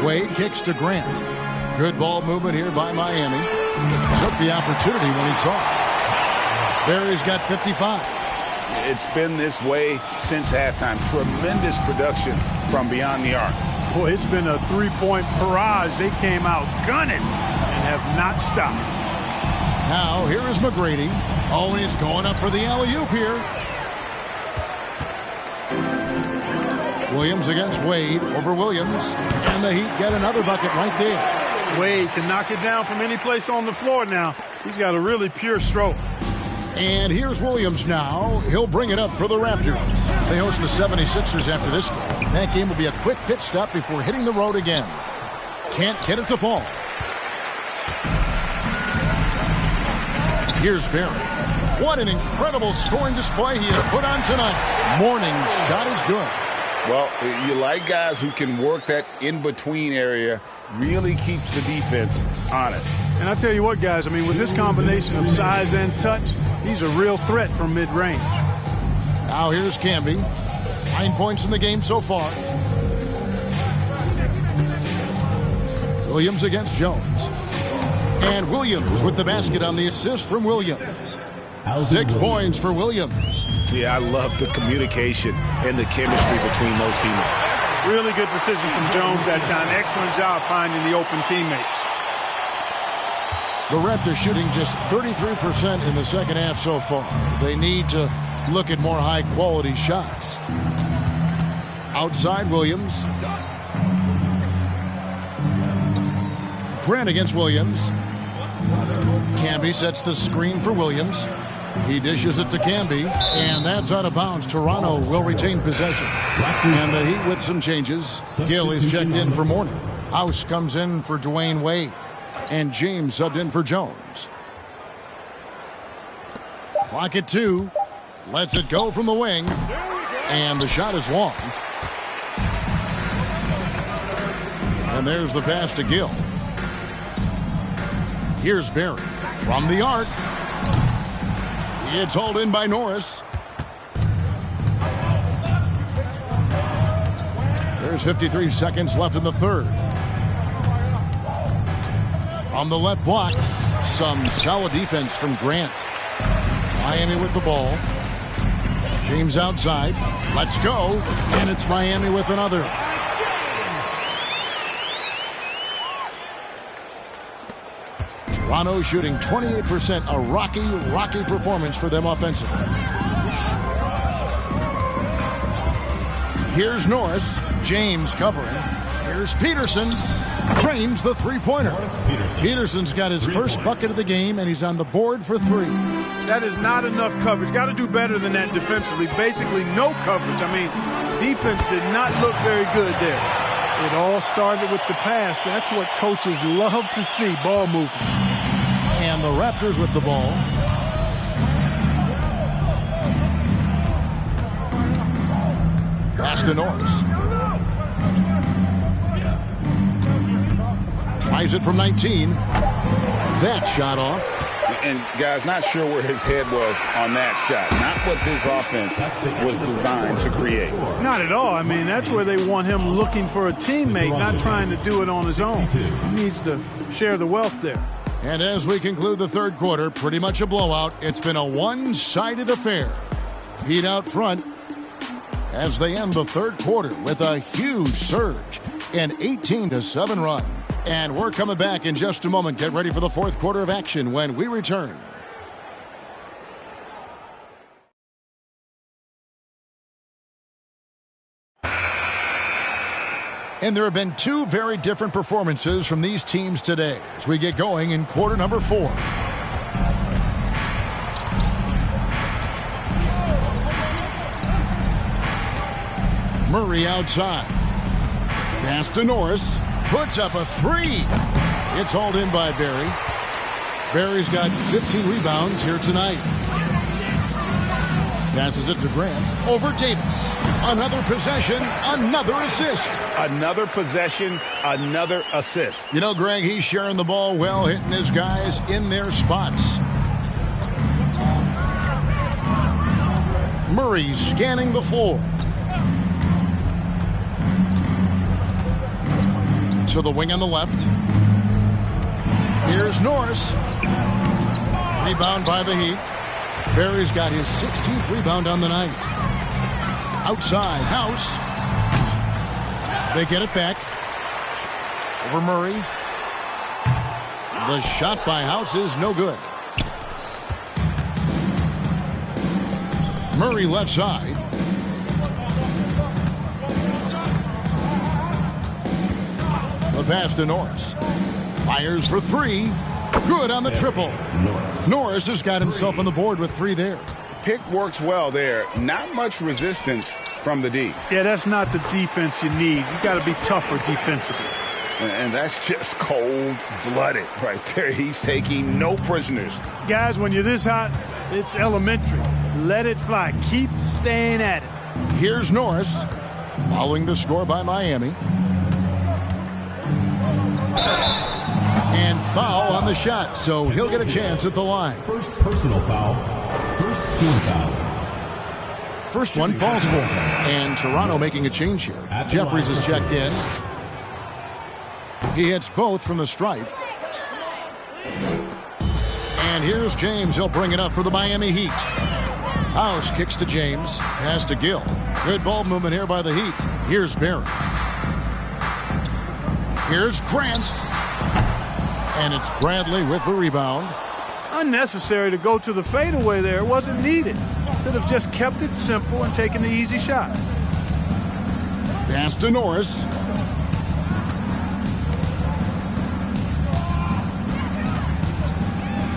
Wade kicks to Grant. Good ball movement here by Miami. Took the opportunity when he saw it. Barry's got 55. It's been this way since halftime. Tremendous production from beyond the arc. Boy, it's been a three-point barrage. They came out gunning and have not stopped. Now, here is McGrady. Oh, he's going up for the alley-oop here. Williams against Wade over Williams. And the Heat get another bucket right there. Wade can knock it down from any place on the floor now. He's got a really pure stroke. And here's Williams now. He'll bring it up for the Raptors. They host the 76ers after this game. That game will be a quick pit stop before hitting the road again. Can't get it to fall. Here's Barry. What an incredible scoring display he has put on tonight. Morning's shot is good. Well, you like guys who can work that in-between area, really keeps the defense honest. And I tell you what, guys, I mean, with this combination of size and touch, he's a real threat from mid-range. Now here's Camby. 9 points in the game so far. Williams against Jones. And Williams with the basket on the assist from Williams. 6 points for Williams. Yeah, I love the communication and the chemistry between those teammates. Really good decision from Jones that time. Excellent job finding the open teammates. The Raptors shooting just 33% in the second half so far. They need to look at more high-quality shots. Outside Williams. Grant against Williams. Camby sets the screen for Williams. He dishes it to Camby, and that's out of bounds. Toronto will retain possession. And the Heat with some changes. Gill is checked in for Morning. House comes in for Dwayne Wade. And James subbed in for Jones. Clock at 2. Lets it go from the wing. And the shot is long. And there's the pass to Gill. Here's Barry from the arc. It's hauled in by Norris. There's 53 seconds left in the third. From the left block, some solid defense from Grant. Miami with the ball. James outside. Let's go. And it's Miami with another. Toronto shooting 28%, a rocky performance for them offensively. Here's Norris. James covering. Here's Peterson. Drains the three-pointer. Peterson's got his first bucket of the game, and he's on the board for 3. That is not enough coverage. Got to do better than that defensively. Basically no coverage. I mean, defense did not look very good there. It all started with the pass. That's what coaches love to see, ball movement. And the Raptors with the ball. Pass to Norris. Tries it from 19. That shot off. And, guys, not sure where his head was on that shot. Not what this offense was designed to create. Not at all. I mean, that's where they want him looking for a teammate, not trying to do it on his own. He needs to share the wealth there. And as we conclude the third quarter, pretty much a blowout. It's been a one-sided affair. Heat out front as they end the third quarter with a huge surge, an 18-7 run. And we're coming back in just a moment. Get ready for the fourth quarter of action when we return. And there have been two very different performances from these teams today as we get going in quarter number 4. Murray outside. Pass to Norris. Puts up a 3. It's hauled in by Barry. Barry's got 15 rebounds here tonight. Passes it to Grant. Over Davis. Another possession, another assist. Another possession, another assist. You know, Greg, he's sharing the ball well, hitting his guys in their spots. Murray scanning the floor. To the wing on the left. Here's Norris. Rebound by the Heat. Barry's got his 16th rebound on the night. Outside, House. They get it back. Over Murray. The shot by House is no good. Murray left side. The pass to Norris. Fires for 3. Good on the triple. Norris has got himself on the board with 3 there. Pick works well there. Not much resistance from the D. Yeah, that's not the defense you need. You got to be tougher defensively. And that's just cold-blooded right there. He's taking no prisoners. Guys, when you're this hot, it's elementary. Let it fly. Keep staying at it. Here's Norris, following the score by Miami. And foul on the shot, so he'll get a chance at the line. First personal foul. First team foul. First one falls for him. And Toronto making a change here. Jeffries is checked in. He hits both from the stripe. And here's James. He'll bring it up for the Miami Heat. House kicks to James. Pass to Gill. Good ball movement here by the Heat. Here's Barry. Here's Grant. And it's Bradley with the rebound. Unnecessary to go to the fadeaway there. It wasn't needed. Could have just kept it simple and taken the easy shot. Pass to Norris.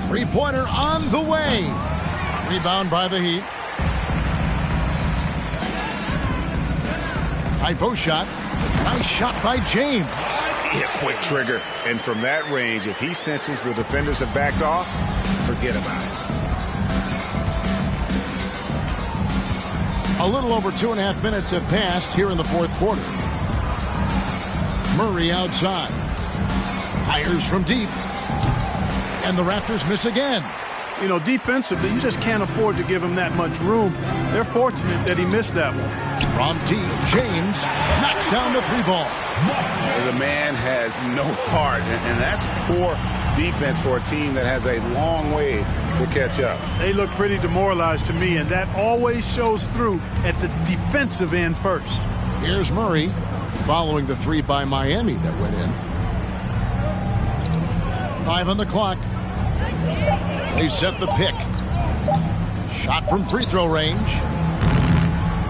Three-pointer on the way. Rebound by the Heat. High post shot. Nice shot by James. Yeah, quick trigger. And from that range, if he senses the defenders have backed off, forget about it. A little over 2.5 minutes have passed here in the fourth quarter. Murray outside. Fires from deep. And the Raptors miss again. You know, defensively, you just can't afford to give him that much room. They're fortunate that he missed that one. From deep, James knocks down the 3-ball. The man has no heart, and that's poor defense for a team that has a long way to catch up. They look pretty demoralized to me, and that always shows through at the defensive end first. Here's Murray following the 3 by Miami that went in. 5 on the clock. They set the pick. Shot from free throw range.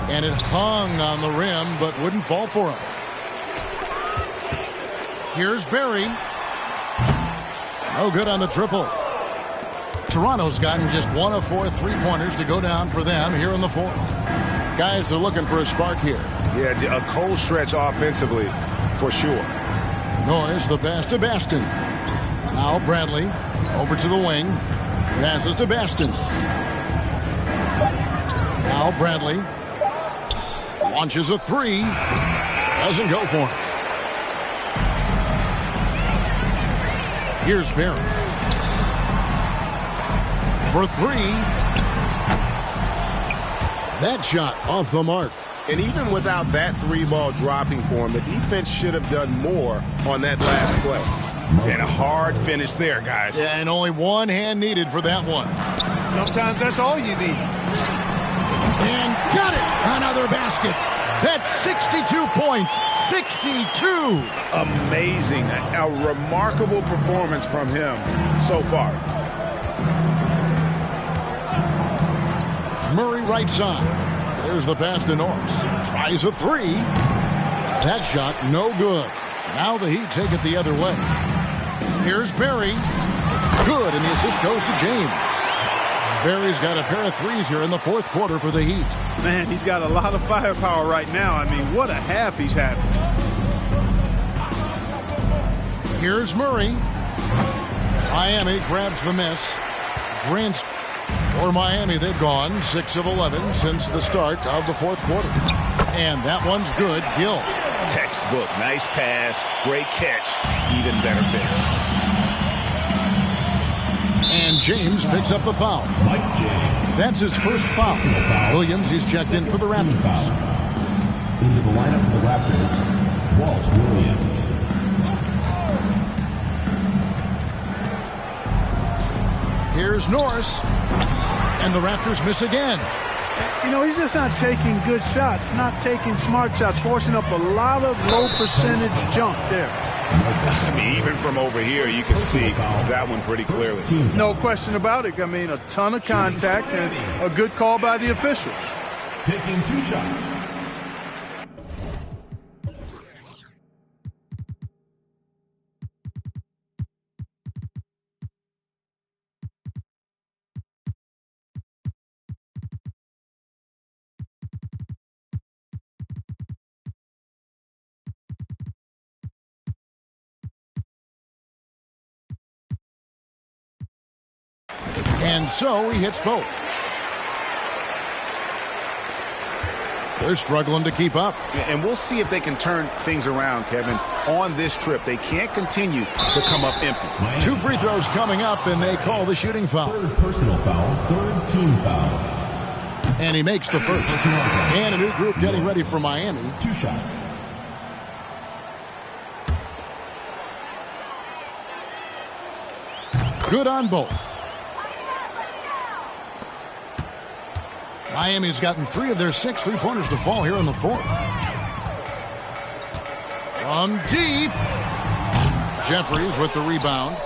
And it hung on the rim, but wouldn't fall for him. Here's Barry. No good on the triple. Toronto's gotten just 1 of 4 3-pointers to go down for them here in the fourth. Guys are looking for a spark here. Yeah, a cold stretch offensively for sure. Norris, the pass to Baston. Now Bradley over to the wing. Passes to Baston. Now Bradley launches a 3. Doesn't go for him. Here's Barry. For three. That shot off the mark. And even without that three-ball dropping for him, the defense should have done more on that last play. And a hard finish there, guys. Yeah, and only one hand needed for that one. Sometimes that's all you need. And got it! Another basket. That's 62 points. 62! Amazing. A remarkable performance from him so far. Murray right side. There's the pass to Norris. Tries a three. That shot no good. Now the Heat take it the other way. Here's Barry. Good, and the assist goes to James. Barry's got a pair of threes here in the fourth quarter for the Heat. Man, he's got a lot of firepower right now. I mean, what a half he's having. Here's Murray. Miami grabs the miss. Grant for Miami, they've gone 6 of 11 since the start of the fourth quarter. And that one's good. Gill. Textbook. Nice pass. Great catch. Even better finish. And James picks up the foul. Mike James. That's his first foul. Williams, he's checked in for the Raptors. Into the lineup for the Raptors, Walt Williams. Here's Norris. And the Raptors miss again. You know, he's just not taking good shots, not taking smart shots, forcing up a lot of low percentage jump there. I mean, even from over here, you can see that one pretty clearly. No question about it. I mean, a ton of contact and a good call by the official. Taking 2 shots. And so he hits both. They're struggling to keep up. And we'll see if they can turn things around, Kevin. On this trip, they can't continue to come up empty. 2 free throws coming up, and they call the shooting foul. 3rd personal foul, 3rd team foul. And he makes the first. And a new group getting ready for Miami. 2 shots. Good on both. Miami's gotten 3 of their 6 3-pointers to fall here in the fourth. From deep. Jeffries with the rebound.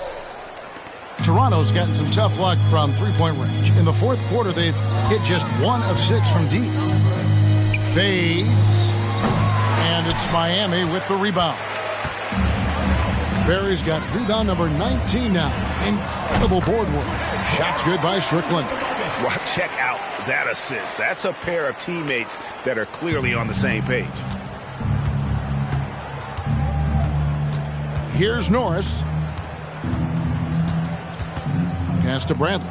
Toronto's gotten some tough luck from 3-point range. In the fourth quarter, they've hit just 1 of 6 from deep. Fades. And it's Miami with the rebound. Barry's got rebound number 19 now. Incredible board work. Shots good by Strickland. Well, check out that assist. That's a pair of teammates that are clearly on the same page. Here's Norris. Pass to Bradley.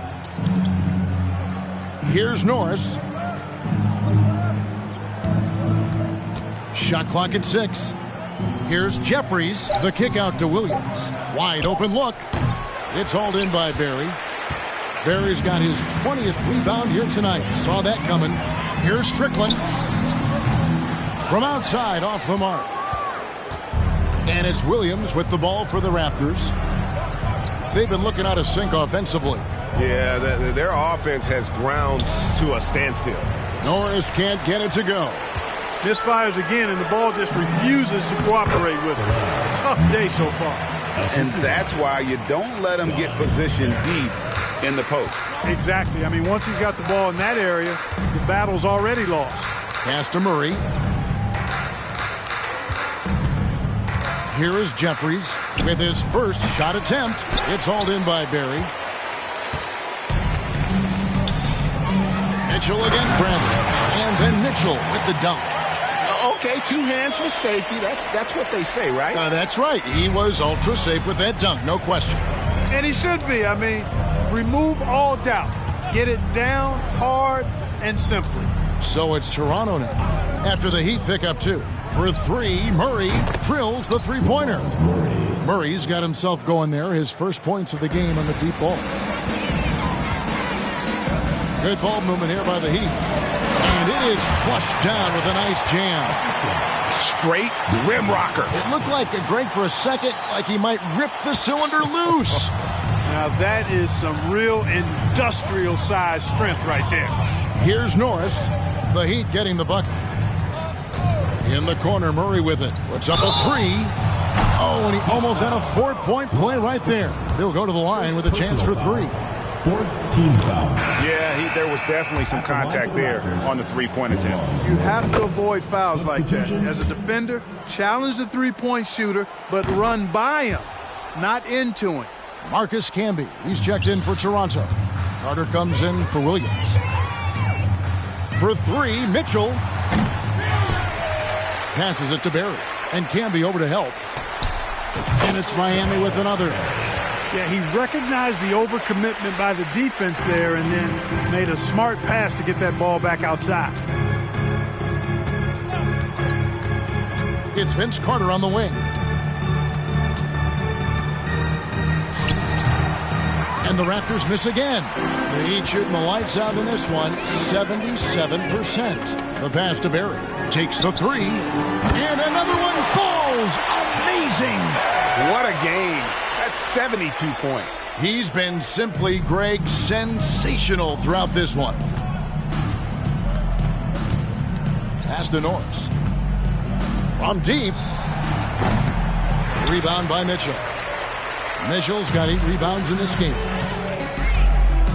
Here's Norris. Shot clock at 6. Here's Jeffries. The kick out to Williams. Wide open look. It's hauled in by Barry. Barry's got his 20th rebound here tonight. Saw that coming. Here's Strickland. From outside, off the mark. And it's Williams with the ball for the Raptors. They've been looking out of sync offensively. Yeah, their offense has ground to a standstill. Norris can't get it to go. Misfires again, and the ball just refuses to cooperate with it. It's a tough day so far. And that's why you don't let him get positioned deep in the post. Exactly. I mean, once he's got the ball in that area, the battle's already lost. Pass to Murray. Here is Jeffries with his first shot attempt. It's hauled in by Barry. Mitchell against Bradley. And then Mitchell with the dunk. Okay, 2 hands for safety. That's what they say, right? That's right. He was ultra safe with that dunk, no question. And he should be. I mean, remove all doubt. Get it down hard and simply. So it's Toronto now. After the Heat pick up 2. For 3, Murray drills the 3-pointer. Murray's got himself going there. His first points of the game on the deep ball. Good ball movement here by the Heat. And it is flushed down with a nice jam. Straight rim rocker. It looked like, Greg, for a second, like he might rip the cylinder loose. Now that is some real industrial size strength right there. Here's Norris. The Heat getting the bucket. In the corner, Murray with it. Puts up a three. Oh, and he almost had a 4-point play right there. He'll go to the line with a chance for three. Fourth team foul. Yeah, there was definitely some contact there on the three-point attempt. You have to avoid fouls like that. As a defender, challenge the three-point shooter, but run by him, not into him. Marcus Camby, he's checked in for Toronto. Carter comes in for Williams. For three, Mitchell. Passes it to Barry. And Camby over to help. And it's Miami with another. Yeah, he recognized the overcommitment by the defense there and then made a smart pass to get that ball back outside. It's Vince Carter on the wing. And the Raptors miss again. The Heat shooting the lights out in this one, 77%. The pass to Barry. Takes the three. And another one falls. Amazing. What a game. That's 72 points. He's been simply, Greg, sensational throughout this one. Pass to Norris. From deep. Rebound by Mitchell. Mitchell's got 8 rebounds in this game.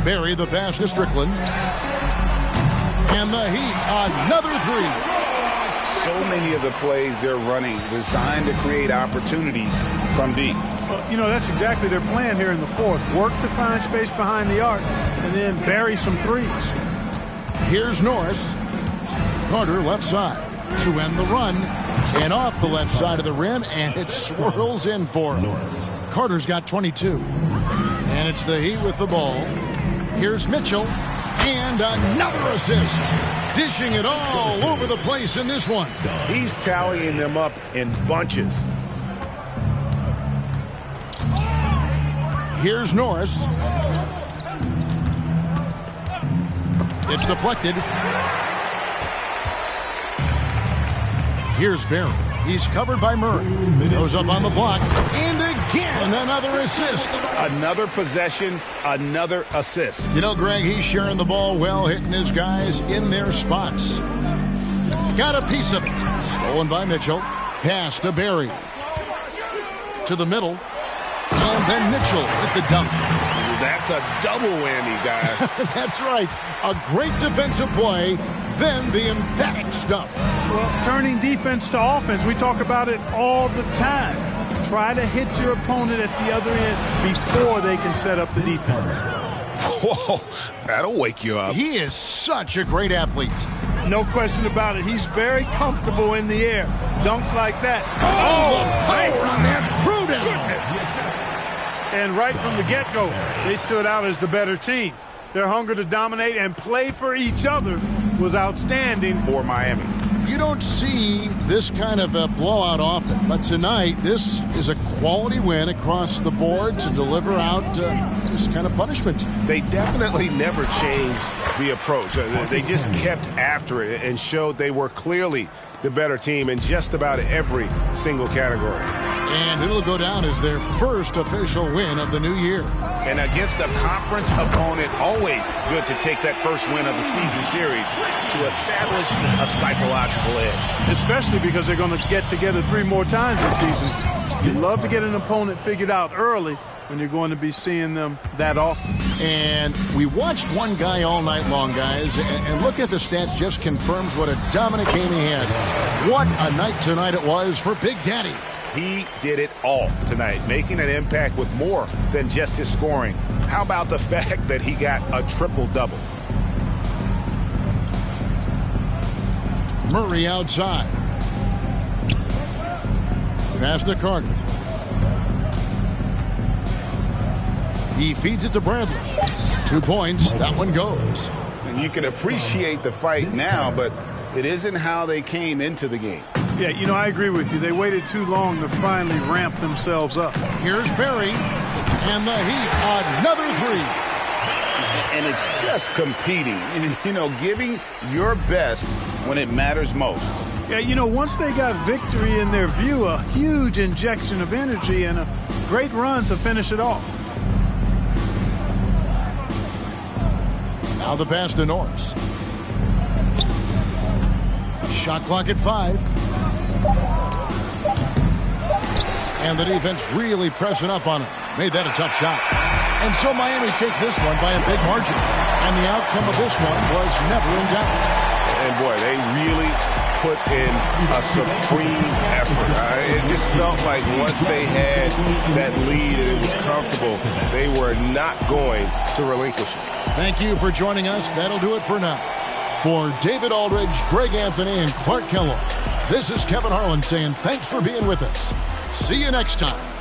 Barry the pass to Strickland. And the Heat, another three. So many of the plays they're running designed to create opportunities from deep. Well, you know, that's exactly their plan here in the fourth. Work to find space behind the arc and then bury some threes. Here's Norris. Carter left side to end the run. And off the left side of the rim, and it swirls in for him. Carter's got 22. And it's the Heat with the ball. Here's Mitchell. And another assist. Dishing it all over the place in this one. He's tallying them up in bunches. Here's Norris. It's deflected. Here's Barry. He's covered by Murray. Goes up on the block. And again, another assist. Another possession, another assist. You know, Greg, he's sharing the ball well, hitting his guys in their spots. Got a piece of it. Stolen by Mitchell. Pass to Barry. To the middle. And then Mitchell with the dunk. That's a double whammy, guys. That's right. A great defensive play, then the emphatic stuff. Well, turning defense to offense, we talk about it all the time. Try to hit your opponent at the other end before they can set up the defense. Whoa, that'll wake you up. He is such a great athlete. No question about it. He's very comfortable in the air. Dunks like that. Oh, the power on that threw down. And right from the get-go, they stood out as the better team. Their hunger to dominate and play for each other was outstanding for Miami. You don't see this kind of a blowout often, but tonight this is a quality win across the board to deliver out this kind of punishment. They definitely never changed the approach. They just kept after it and showed they were clearly the better team in just about every single category. And it'll go down as their first official win of the new year. And against a conference opponent, always good to take that first win of the season series to establish a psychological edge. Especially because they're going to get together 3 more times this season. You'd love to get an opponent figured out early when you're going to be seeing them that often. And we watched one guy all night long, guys, and look at the stats, just confirms what a dominant game he had. What a night tonight it was for Big Daddy. He did it all tonight, making an impact with more than just his scoring. How about the fact that he got a triple-double? Murray outside. Pass to Carter. He feeds it to Bradley. 2 points. That one goes. And you can appreciate the fight now, but it isn't how they came into the game. Yeah, you know, I agree with you. They waited too long to finally ramp themselves up. Here's Barry, and the Heat, another three. And it's just competing, you know, giving your best when it matters most. Yeah, you know, once they got victory in their view, a huge injection of energy and a great run to finish it off. Now the pass to Norris. Shot clock at 5. And the defense really pressing up on it. Made that a tough shot. And so Miami takes this one by a big margin. And the outcome of this one was never in doubt. And boy, they really put in a supreme effort. It just felt like once they had that lead and it was comfortable, they were not going to relinquish it. Thank you for joining us. That'll do it for now. For David Aldridge, Greg Anthony, and Clark Kellogg, this is Kevin Harlan saying thanks for being with us. See you next time.